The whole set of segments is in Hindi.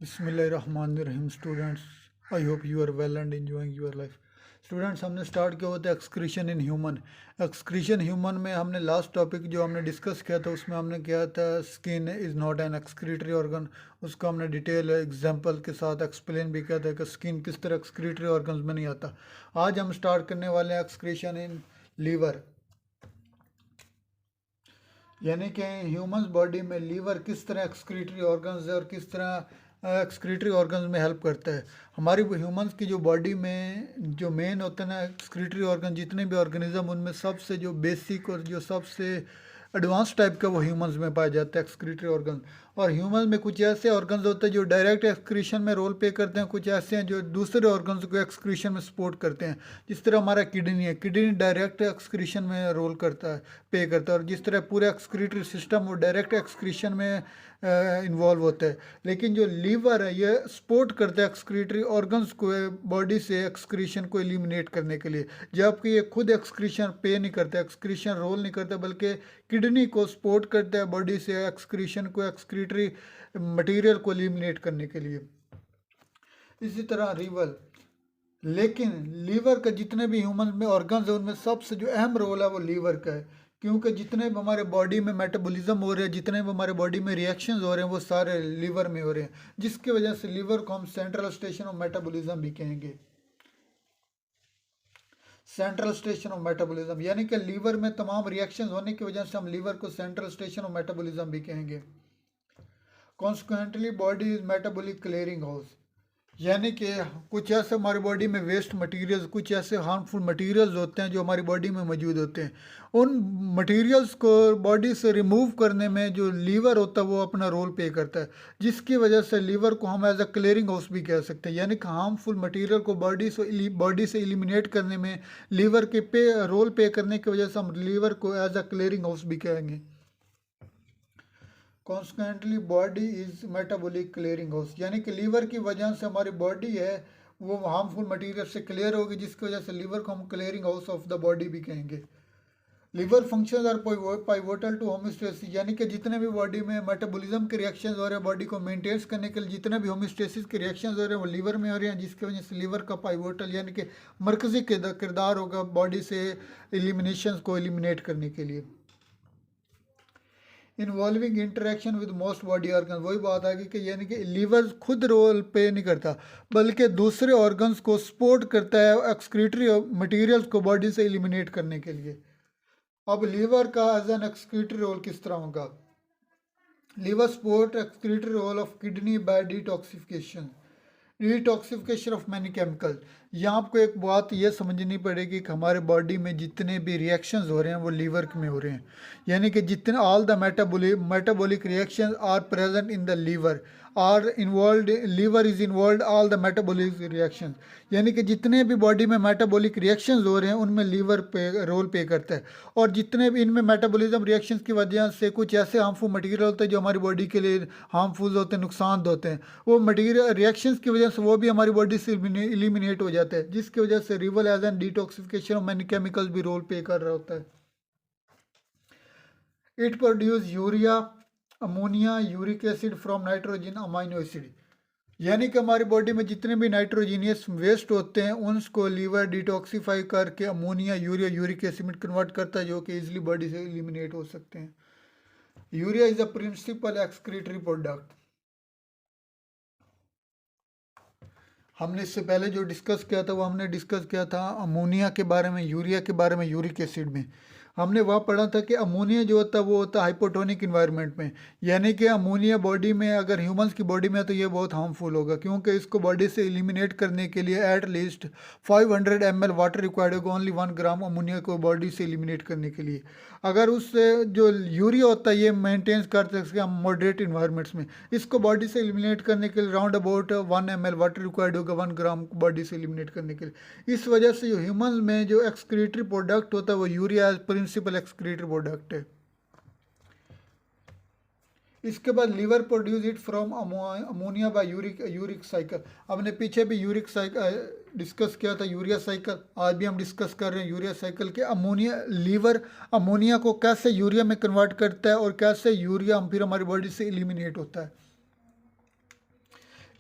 बिस्मिल्लाहिर्रहमानिर्रहीम students, I hope you are well and enjoying your life. Students, हमने स्टार्ट किया हुआ था excretion in human. Excretion human में हमने लास्ट टॉपिक जो हमने डिस्कस किया था उसमें हमने किया था skin is not an excretory organ. उसको हमने डिटेल एग्जांपल के साथ एक्सप्लेन भी किया था कि स्किन किस तरह एक्सक्रीटरी ऑर्गन्स में नहीं आता। आज हम स्टार्ट करने वाले हैं एक्सक्रीशन इन लीवर, यानी कि ह्यूमंस बॉडी में लीवर किस तरह एक्सक्रीटरी ऑर्गन्स है और किस तरह एक्सक्रीटरी ऑर्गन्स में हेल्प करता है। हमारी ह्यूमंस की जो बॉडी में जो मेन होते हैं ना एक्सक्रीटरी ऑर्गन, जितने भी ऑर्गेनिज्म उनमें सबसे जो बेसिक और जो सबसे एडवांस टाइप का वो ह्यूमंस में पाया जाता है एक्सक्रीटरी ऑर्गन। और ह्यूमंस में कुछ ऐसे ऑर्गन्स होते हैं जो डायरेक्ट एक्सक्रीशन में रोल प्ले करते हैं, कुछ ऐसे हैं जो दूसरे ऑर्गन्स को एक्सक्रीशन में सपोर्ट करते हैं। जिस तरह हमारा किडनी है, किडनी डायरेक्ट एक्सक्रीशन में रोल करता है, पे करता है। और जिस तरह पूरा एक्सक्रीटरी सिस्टम वो डायरेक्ट एक्सक्रीशन में इन्वॉल्व होता है। लेकिन जो लीवर है ये सपोर्ट करता है एक्सक्रीटरी ऑर्गन्स को बॉडी से एक्सक्रीशन को एलिमिनेट करने के लिए, जबकि ये खुद एक्सक्रीशन पे नहीं करता, एक्सक्रीशन रोल नहीं करता, बल्कि किडनी को सपोर्ट करता है बॉडी से एक्सक्रीशन को, एक्सक्रीटरी मटेरियल को एलिमिनेट करने के लिए। इसी तरह लीवर, लेकिन लीवर का जितने भी ह्यूमन में ऑर्गन्स है उनमें सबसे जो अहम रोल है वो लीवर का है, क्योंकि जितने भी हमारे बॉडी में मेटाबॉलिज्म हो रहे हैं, जितने भी हमारे बॉडी में रिएक्शंस हो रहे हैं वो सारे लीवर में हो रहे हैं, जिसकी वजह से लीवर को हम सेंट्रल स्टेशन ऑफ मेटाबॉलिज्म भी कहेंगे। सेंट्रल स्टेशन ऑफ मेटाबॉलिज्म यानी कि लीवर में तमाम रिएक्शंस होने की वजह से हम लीवर को सेंट्रल स्टेशन ऑफ मेटाबॉलिज्म भी कहेंगे। Consequently body is metabolic clearing house, यानी कि कुछ ऐसे हमारी बॉडी में वेस्ट मटेरियल्स, कुछ ऐसे हार्मफुल मटेरियल्स होते हैं जो हमारी बॉडी में मौजूद होते हैं। उन मटेरियल्स को बॉडी से रिमूव करने में जो लीवर होता है वो अपना रोल प्ले करता है, जिसकी वजह से लीवर को हम एज अ क्लियरिंग हाउस भी कह सकते हैं। यानी कि हार्मफुल मटेरियल को बॉडी से एलिमिनेट करने में लीवर के रोल प्ले करने की वजह से हम लीवर को एज अ क्लियरिंग हाउस भी कहेंगे। Constantly body is metabolic clearing house, यानी कि लीवर की वजह से हमारी बॉडी है वो हार्मफुल मटेरियल से क्लियर होगी, जिसकी वजह से लीवर को हम clearing house of the body भी कहेंगे। Liver functions are pivotal to homeostasis, यानी कि जितने भी बॉडी में मेटाबॉलिज्म के रिएक्शंस हो रहे हैं बॉडी को मेंटेन करने के लिए, जितने भी होमोस्टेसिस के रिएक्शंस हो रहे हैं वो लीवर में हो रहे हैं, जिसकी वजह से लीवर का पाइवोटल यानी कि मरकजी किरदार होगा बॉडी से एलिमिनेशन को एलिमिनेट करने के लिए। Involving interaction with most body organ, वही बात आ गई कि यानी कि लीवर खुद रोल पे नहीं करता बल्कि दूसरे ऑर्गन्स को सपोर्ट करता है एक्सक्रीटरी मटेरियल्स को बॉडी से एलिमिनेट करने के लिए। अब लीवर का एज एन एक्सक्रीटरी रोल किस तरह होगा। Liver support excretory role of kidney by detoxification of many chemical. यहाँ आपको एक बात ये समझनी पड़ेगी कि हमारे बॉडी में जितने भी रिएक्शंस हो रहे हैं वो लीवर में हो रहे हैं, यानी कि जितने all the metabolic reactions are present in the liver are involve, liver is involve all the metabolic reactions, यानी कि जितने भी बॉडी में मेटाबॉलिक रिएक्शंस हो रहे हैं उनमें लीवर पे रोल प्ले करता है। और जितने भी इनमें मेटाबॉलिज्म रिएक्शंस की वजह से कुछ ऐसे हार्मफुल मटेरियल होते हैं जो हमारी बॉडी के लिए हार्मफुल होते हैं, नुकसान होते हैं, वो मटेरियल रिएक्शंस की वजह से वो भी हमारी बॉडी से एलिमिनेट हो जाते हैं, जिसकी वजह से liver as an detoxification of many chemicals भी रोल प्ले कर रहा होता है। It produce urea, ammonia, uric acid from nitrogen amino acid, यानी कि हमारी बॉडी में जितने भी नाइट्रोजीनियस वेस्ट होते हैं उनको लीवर डिटॉक्सीफाई करके अमोनिया, यूरिया, यूरिक एसिड में कन्वर्ट करता है, जो कि इजीली बॉडी से एलिमिनेट हो सकते हैं। Urea is a principal excretory product. हमने इससे पहले जो डिस्कस किया था वो हमने डिस्कस किया था अमोनिया के बारे में, यूरिया के बारे में, यूरिक एसिड में। हमने वह पढ़ा था कि अमोनिया जो होता है वो होता है हाइपोटोनिक इन्वायरमेंट में, यानी कि अमोनिया बॉडी में अगर ह्यूमंस की बॉडी में है तो ये बहुत हार्मफुल होगा, क्योंकि इसको बॉडी से एलिमिनेट करने के लिए at least 500 ml water required होगा, ओनली 1 ग्राम अमोनिया को बॉडी से एलिमिनेट करने के लिए। अगर उससे जो यूरिया होता है ये मेंटेन कर सकते हैं हम मॉडरेट इन्वायरमेंट्स में, इसको बॉडी से एलिमिनेट करने के लिए round about 1 ml water required होगा 1 ग्राम बॉडी से एलिमिनेट करने के लिए। इस वजह से जो ह्यूमन में जो एक्सक्रीटरी प्रोडक्ट होता है वो यूरिया प्रिंसिपल एक्सक्रीटरी प्रोडक्ट है। इसके बाद liver produce it from ammonia by uric cycle. हमने पीछे भी यूरिक साइकिल डिस्कस किया था, यूरिया साइकिल। आज भी हम डिस्कस कर रहे हैं यूरिया साइकिल के अमोनिया, लीवर अमोनिया को कैसे यूरिया में कन्वर्ट करता है और कैसे यूरिया फिर हमारी बॉडी से एलिमिनेट होता है।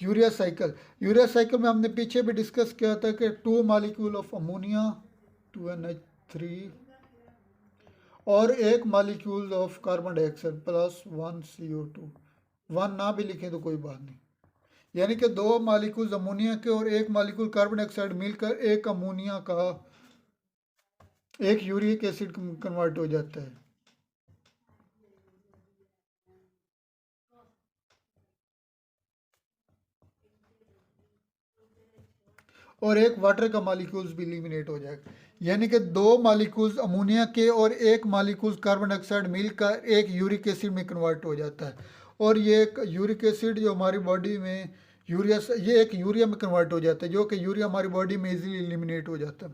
यूरिया साइकिल में हमने पीछे भी डिस्कस किया था कि 2 मॉलिक्यूल ऑफ अमोनिया 2NH3 और 1 molecule of carbon dioxide plus 1 CO2। 1 ना भी लिखें तो कोई बात नहीं, यानी कि 2 मॉलिक्यूल अमोनिया के और 1 मॉलिक्यूल कार्बन डाइऑक्साइड मिलकर एक अमोनिया का एक यूरिक एसिड कन्वर्ट हो जाता है। और एक वाटर का मॉलिक्यूल्स भी एलिमिनेट हो जाएगा, यानी कि 2 मॉलिक्यूल्स अमोनिया के और 1 मॉलिक्यूल कार्बन डाइऑक्साइड मिलकर एक यूरिक एसिड में कन्वर्ट हो जाता है। और ये एक यूरिक एसिड जो हमारी बॉडी में ये एक यूरिया में कन्वर्ट हो जाता है, जो कि यूरिया हमारी बॉडी में इजीली एलिमिनेट हो जाता है।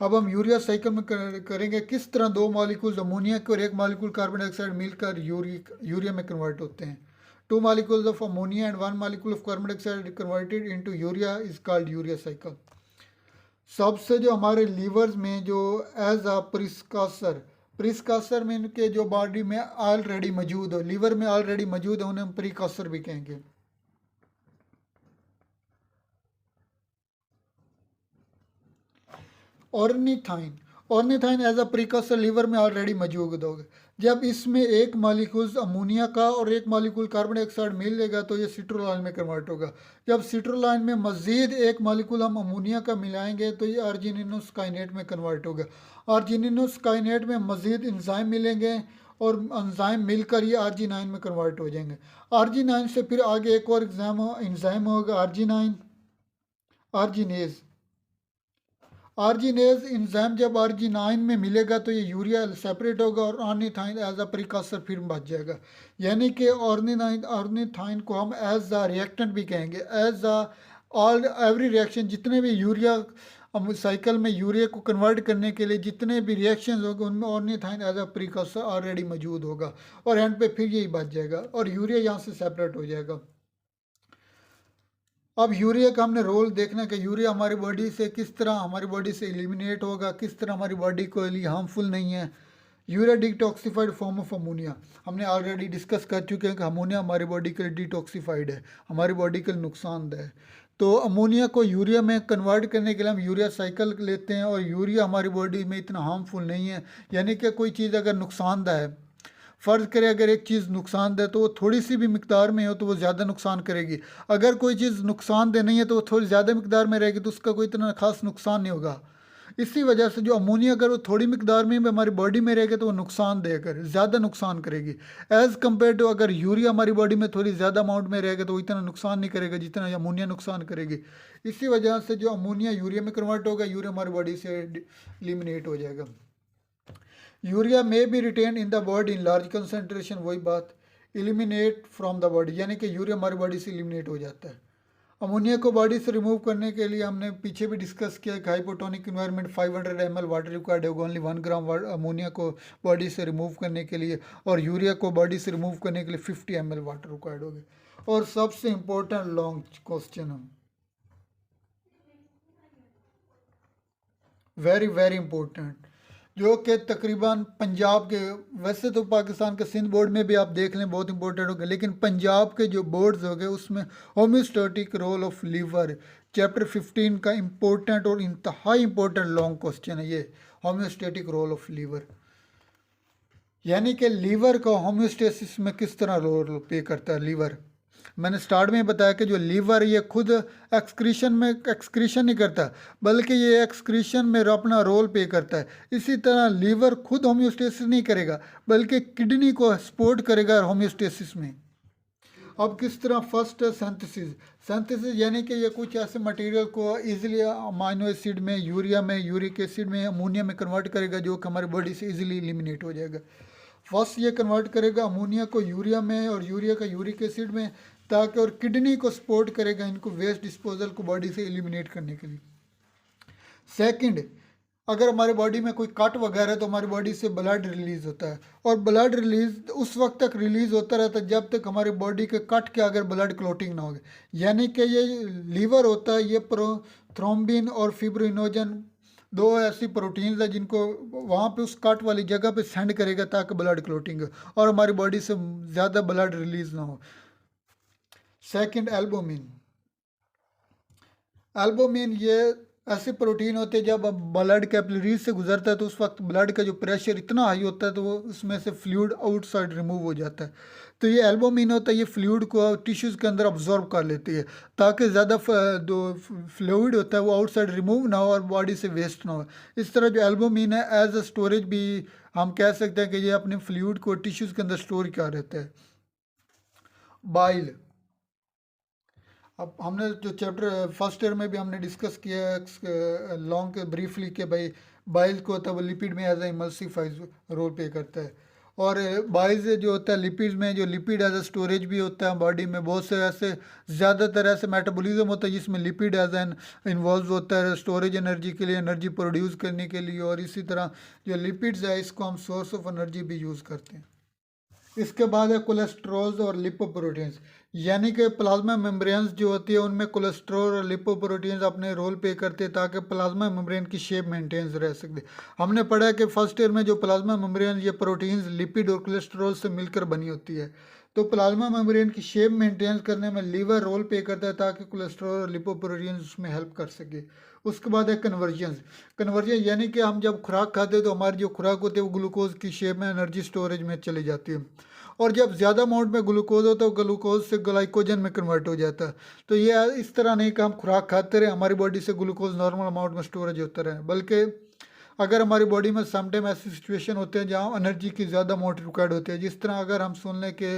अब हम यूरिया साइकिल में करेंगे किस तरह 2 मॉलिक्यूल्स अमोनिया के और 1 मॉलिक्यूल कार्बन डाइऑक्साइड मिलकर यूरिया में कन्वर्ट होते हैं। 2 molecules of ammonia and 1 molecule of carbon dioxide converted into urea is called urea cycle। सबसे जो हमारे लीवर्स में जो एज अ प्रिस्कासर में इनके जो बॉडी में ऑलरेडी मौजूद हो, लीवर में ऑलरेडी मौजूद है, उन्हें हम प्रिकासर भी कहेंगे। ऑर्निथाइन एज अ प्रिकॉसर लीवर में ऑलरेडी मौजूद होगा। जब इसमें 1 मॉलिक्यूल अमोनिया का और 1 मॉलिक्यूल कार्बन डाइऑक्साइड मिलेगा तो ये सिट्रोलाइन में कन्वर्ट होगा। जब सिट्रोलाइन में मज़ीद 1 मॉलिक्यूल हम अमोनिया का मिलाएंगे तो ये आर्जिनिनोस्काइनेट में कन्वर्ट होगा। आर्जिनिनोस्काइनेट में मज़ीद एंजाइम मिलेंगे और एंजाइम मिलकर ये आर्जिनाइन में कन्वर्ट हो जाएंगे। आर्जिनाइन से फिर आगे एक और एंजाइम होगा आर्जिनेज एंजाइम जब आर्जिनाइन में मिलेगा तो ये यूरिया सेपरेट होगा और ऑर्निथाइन एज अ प्रिकॉसर फिर बच जाएगा। यानी कि ऑर्निथाइन को हम एज अ रिएक्टेंट भी कहेंगे। As a all every reaction, जितने भी यूरिया साइकिल में यूरिया को कन्वर्ट करने के लिए जितने भी रिएक्शंस होंगे उनमें ornithine as a precursor already मौजूद होगा और एंड पे फिर यही बच जाएगा और यूरिया यहाँ से सेपरेट हो जाएगा। अब यूरिया का हमने रोल देखना है कि यूरिया हमारी बॉडी से किस तरह हमारी बॉडी से एलिमिनेट होगा, किस तरह हमारी बॉडी को लिए हार्मफुल नहीं है। Urea detoxified form of ammonia हमने ऑलरेडी डिस्कस कर चुके हैं कि अमोनिया हमारी बॉडी के लिए डिटॉक्सिफाइड है, हमारी बॉडी के लिए नुकसानदेह है। तो अमोनिया को यूरिया में कन्वर्ट करने के लिए हम यूरिया साइकिल लेते हैं और यूरिया हमारी बॉडी में इतना हार्मफुल नहीं है। यानी कि कोई चीज़ अगर नुकसानदेह है, फ़र्ज़ करें अगर एक चीज़ नुकसानदेह तो वो थोड़ी सी भी मिकदार में हो तो वो ज़्यादा नुकसान करेगी। अगर कोई चीज़ नुकसानदेह नहीं है तो वो थोड़ी ज़्यादा मिकदार में रहेगी तो उसका कोई इतना खास नुकसान नहीं होगा। इसी वजह से जो अमोनिया अगर वो थोड़ी मिकदार में भी हमारी बॉडी में रहेगा तो वो नुकसान देकर ज़्यादा नुकसान करेगी एज़ कम्पेयर टू अगर यूरिया हमारी बॉडी में थोड़ी ज़्यादा अमाउंट में रहेगा तो वो इतना नुकसान नहीं करेगा जितना अमोनिया नुकसान करेगी। इसी वजह से जो अमोनिया यूरिया में कन्वर्ट होगा, यूरिया हमारी बॉडी से एलिमिनेट हो जाएगा। यूरिया में be retain in the body in large concentration, वही बात, एलिमिनेट फ्रॉम द बॉडी, यानी कि यूरिया हमारी बॉडी से एलिमिनेट हो जाता है। अमोनिया को बॉडी से रिमूव करने के लिए हमने पीछे भी डिस्कस किया कि hypotonic environment 500 ml water required होगा ओनली 1 ग्राम अमोनिया को बॉडी से रिमूव करने के लिए, और यूरिया को बॉडी से रिमूव करने के लिए 50 ml वाटर रिक्वायर्ड होगा। और सबसे इम्पोर्टेंट लॉन्ग क्वेश्चन हम वेरी वेरी इंपॉर्टेंट, जो कि तकरीबन पंजाब के, वैसे तो पाकिस्तान के सिंध बोर्ड में भी आप देख लें बहुत इंपॉर्टेंट हो गए, लेकिन पंजाब के जो बोर्ड्स हो गए उसमें homeostatic role of liver chapter 15 का इंपॉर्टेंट और इंतहाई इंपॉर्टेंट लॉन्ग क्वेश्चन है ये, होम्योस्टैटिक रोल ऑफ लीवर, यानी कि लीवर का होम्योस्टेसिस में किस तरह रोल प्ले करता है लीवर। मैंने स्टार्ट में बताया कि जो लीवर ये खुद एक्सक्रीशन नहीं करता, बल्कि ये एक्सक्रीशन में अपना रोल प्ले करता है। इसी तरह लीवर खुद होम्योस्टेसिस नहीं करेगा बल्कि किडनी को सपोर्ट करेगा होम्योस्टेसिस में। अब किस तरह, फर्स्ट सिंथेसिस यानी कि ये कुछ ऐसे मटेरियल को इजीली अमाइनो एसिड में, यूरिया में, यूरिक एसिड में, अमोनिया में कन्वर्ट करेगा जो कि हमारी बॉडी से इजीली एलिमिनेट हो जाएगा। फर्स्ट ये कन्वर्ट करेगा अमोनिया को यूरिया में और यूरिया का यूरिक एसिड में, ताकि और किडनी को सपोर्ट करेगा इनको वेस्ट डिस्पोजल को बॉडी से एलिमिनेट करने के लिए। सेकंड, अगर हमारे बॉडी में कोई कट वगैरह है तो हमारी बॉडी से ब्लड रिलीज होता है, और ब्लड रिलीज उस वक्त तक रिलीज होता रहता है जब तक हमारे बॉडी के कट के अगर ब्लड क्लोटिंग ना हो। यानी कि ये लीवर होता है, ये थ्रोम्बिन और फिब्रिनोजन दो ऐसी प्रोटीन्स है जिनको वहाँ पे उस कट वाली जगह पे सेंड करेगा ताकि ब्लड क्लोटिंग हो और हमारी बॉडी से ज़्यादा ब्लड रिलीज ना हो। Second albumin. एल्बुमिन ये ऐसे प्रोटीन होते हैं जब अब ब्लड कैपिलरीज से गुजरता है तो उस वक्त ब्लड का जो प्रेशर इतना हाई होता है तो वो उसमें से फ्लूइड आउटसाइड रिमूव हो जाता है। तो ये एल्बुमिन होता है, ये फ्लूइड को टिश्यूज़ के अंदर अब्जॉर्ब कर लेती है ताकि ज़्यादा जो फ्लूइड होता है वो आउटसाइड रिमूव ना हो और बॉडी से वेस्ट ना हो। इस तरह जो एल्बुमिन है एज अ स्टोरेज भी हम कह सकते हैं कि ये अपने फ्लूइड को टिश्यूज़ के अंदर स्टोर किया रहता है। बाइल, अब हमने जो चैप्टर फर्स्ट ईयर में भी हमने डिस्कस किया है लॉन्ग ब्रीफली कि भाई बाइल को होता है वो लिपिड में एज ए इमल्सिफाइज रोल प्ले करता है। और बाइल से जो होता है लिपिड में, जो लिपिड एज ए स्टोरेज भी होता है बॉडी में, बहुत से ऐसे ज़्यादातर ऐसे मेटाबॉलिज्म होता है जिसमें लिपिड एज एन इन्वॉल्व होता है स्टोरेज एनर्जी के लिए, एनर्जी प्रोड्यूस करने के लिए। और इसी तरह जो लिपिड्स है इसको हम सोर्स ऑफ एनर्जी भी यूज़ करते हैं। इसके बाद है कोलेस्ट्रॉल्स और लिपोप्रोटीन्स, यानी कि प्लाज्मा मेम्ब्रेन्स जो होती है उनमें कोलेस्ट्रॉल और लिपोप्रोटीन्स अपने रोल प्ले करते हैं ताकि प्लाज्मा मेम्ब्रेन की शेप मेंटेन रह सके। हमने पढ़ा है कि फर्स्ट ईयर में जो प्लाज्मा मेम्ब्रेन ये प्रोटीन्स लिपिड और कोलेस्ट्रॉल से मिलकर बनी होती है। तो प्लाज्मा मेम्ब्रेन की शेप मेंटेन करने में लीवर रोल प्ले करता है ताकि कोलेस्ट्रॉल और लिपोप्रोटीन्स उसमें हेल्प कर सके। उसके बाद है कन्वर्जन। कन्वर्जन यानी कि हम जब खुराक खाते हैं तो हमारी जो खुराक होती है वो ग्लूकोज की शेप में एनर्जी स्टोरेज में चली जाती है। और जब ज़्यादा अमाउंट में ग्लूकोज होता है तो ग्लूकोज से ग्लाइकोजन में कन्वर्ट हो जाता है। तो ये इस तरह नहीं कि हम खुराक खाते रहे हमारी बॉडी से ग्लूकोज नॉर्मल अमाउंट में स्टोरेज होता रहे, बल्कि अगर हमारी बॉडी में समटाइम ऐसी सिचुएशन होते हैं जहाँ एनर्जी की ज़्यादा अमाउंट रिक्वायर्ड होती है, जिस तरह अगर हम सुन लें कि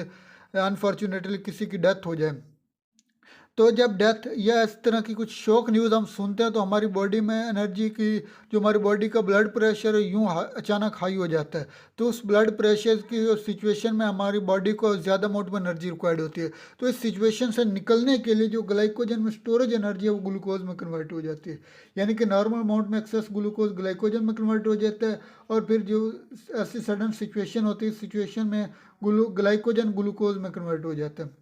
अनफॉर्चुनेटली किसी की डेथ हो जाए, तो जब डेथ या इस तरह की कुछ शॉक न्यूज़ हम सुनते हैं तो हमारी बॉडी में एनर्जी की, जो हमारी बॉडी का ब्लड प्रेशर है यूँ अचानक हाई हो जाता है। तो उस ब्लड प्रेशर की सिचुएशन में हमारी बॉडी को ज़्यादा अमाउंट में एनर्जी रिक्वायर्ड होती है। तो इस सिचुएशन से निकलने के लिए जो ग्लाइकोजन में स्टोरेज एनर्जी है वो ग्लूकोज में कन्वर्ट हो जाती है। यानी कि नॉर्मल अमाउंट में एक्सेस ग्लूकोज ग्लाइकोजन में कन्वर्ट हो जाता है। और फिर जो ऐसी सडन सिचुएशन होती है, सिचुएशन में ग्लाइकोजन ग्लूकोज में कन्वर्ट हो जाता है।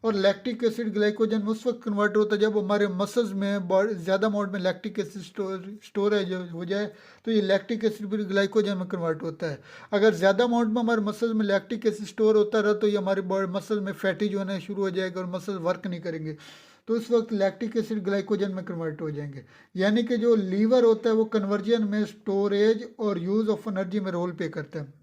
और लैक्टिक एसिड ग्लाइकोजन में उस वक्त कन्वर्ट होता है जब हमारे मसल्स में ज़्यादा अमाउंट में लैक्टिक एसिड स्टोरेज हो जाए, तो ये लैक्टिक एसिड भी ग्लाइकोजन में कन्वर्ट होता है। अगर ज़्यादा अमाउंट में हमारे मसल्स में लैक्टिक एसिड स्टोर होता रहा तो ये हमारे मसल में फैटीज होना शुरू हो जाएगा और मसल वर्क नहीं करेंगे। तो उस वक्त लैक्टिक एसिड ग्लाइकोजन में कन्वर्ट हो जाएंगे। यानी कि जो लीवर होता है वो कन्वर्जन में स्टोरेज और यूज़ ऑफ एनर्जी में रोल प्ले करता है।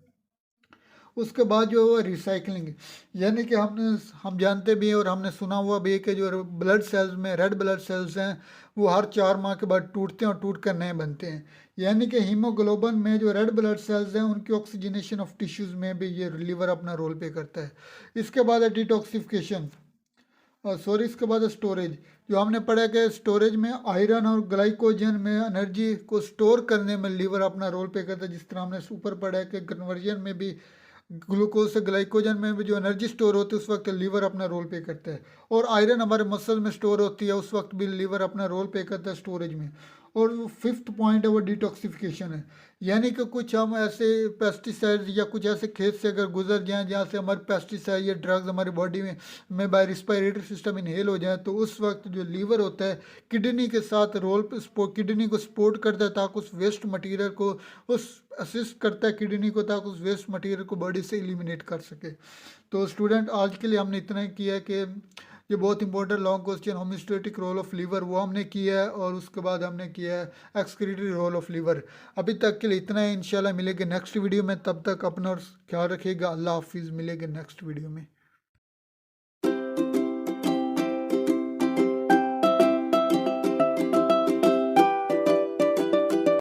उसके बाद जो है रिसाइकलिंग, यानी कि हम जानते भी हैं और हमने सुना हुआ भी है कि जो ब्लड सेल्स में रेड ब्लड सेल्स हैं वो हर 4 माह के बाद टूटते हैं और टूट कर नए बनते हैं। यानी कि हीमोग्लोबिन में जो रेड ब्लड सेल्स हैं उनकी ऑक्सीजनेशन ऑफ टिश्यूज़ में भी ये लीवर अपना रोल प्ले करता है। इसके बाद है डिटॉक्सिफिकेशन, सॉरी इसके बाद स्टोरेज। जो हमने पढ़ा कि स्टोरेज में आयरन और ग्लाइकोजन में एनर्जी को स्टोर करने में लीवर अपना रोल प्ले करता है। जिस तरह हमने ऊपर पढ़ा है कि कन्वर्जन में भी ग्लूकोज से ग्लाइकोजन में भी जो एनर्जी स्टोर होती है उस वक्त लीवर अपना रोल प्ले करता है। और आयरन हमारे मसल में स्टोर होती है उस वक्त भी लीवर अपना रोल प्ले करता है स्टोरेज में। और वो फिफ्थ पॉइंट है वो डिटॉक्सिफिकेशन है, यानी कि कुछ हम ऐसे पेस्टिसाइड या कुछ ऐसे खेत से अगर गुजर जाएं जहाँ से हमारे पेस्टिसाइड या ड्रग्स हमारी बॉडी में बाय रिस्पायरेटरी सिस्टम इनहेल हो जाए, तो उस वक्त जो लीवर होता है किडनी के साथ किडनी को सपोर्ट करता है ताकि उस वेस्ट मटीरियल को उस असिस्ट करता है किडनी को ताकि उस वेस्ट मटीरियल को बॉडी से एलिमिनेट कर सके। तो स्टूडेंट आज के लिए हमने इतना ही किया है कि ये बहुत important long question homeostatic role of liver वो हमने किया है और उसके बाद हमने किया है एक्सक्रीटरी रोल ऑफ लीवर। अभी तक के लिए इतना ही, इंशाल्लाह मिलेंगे नेक्स्ट वीडियो में। तब तक अपना ख्याल रखिएगा। अल्लाह हाफिज़, मिलेंगे नेक्स्ट वीडियो में।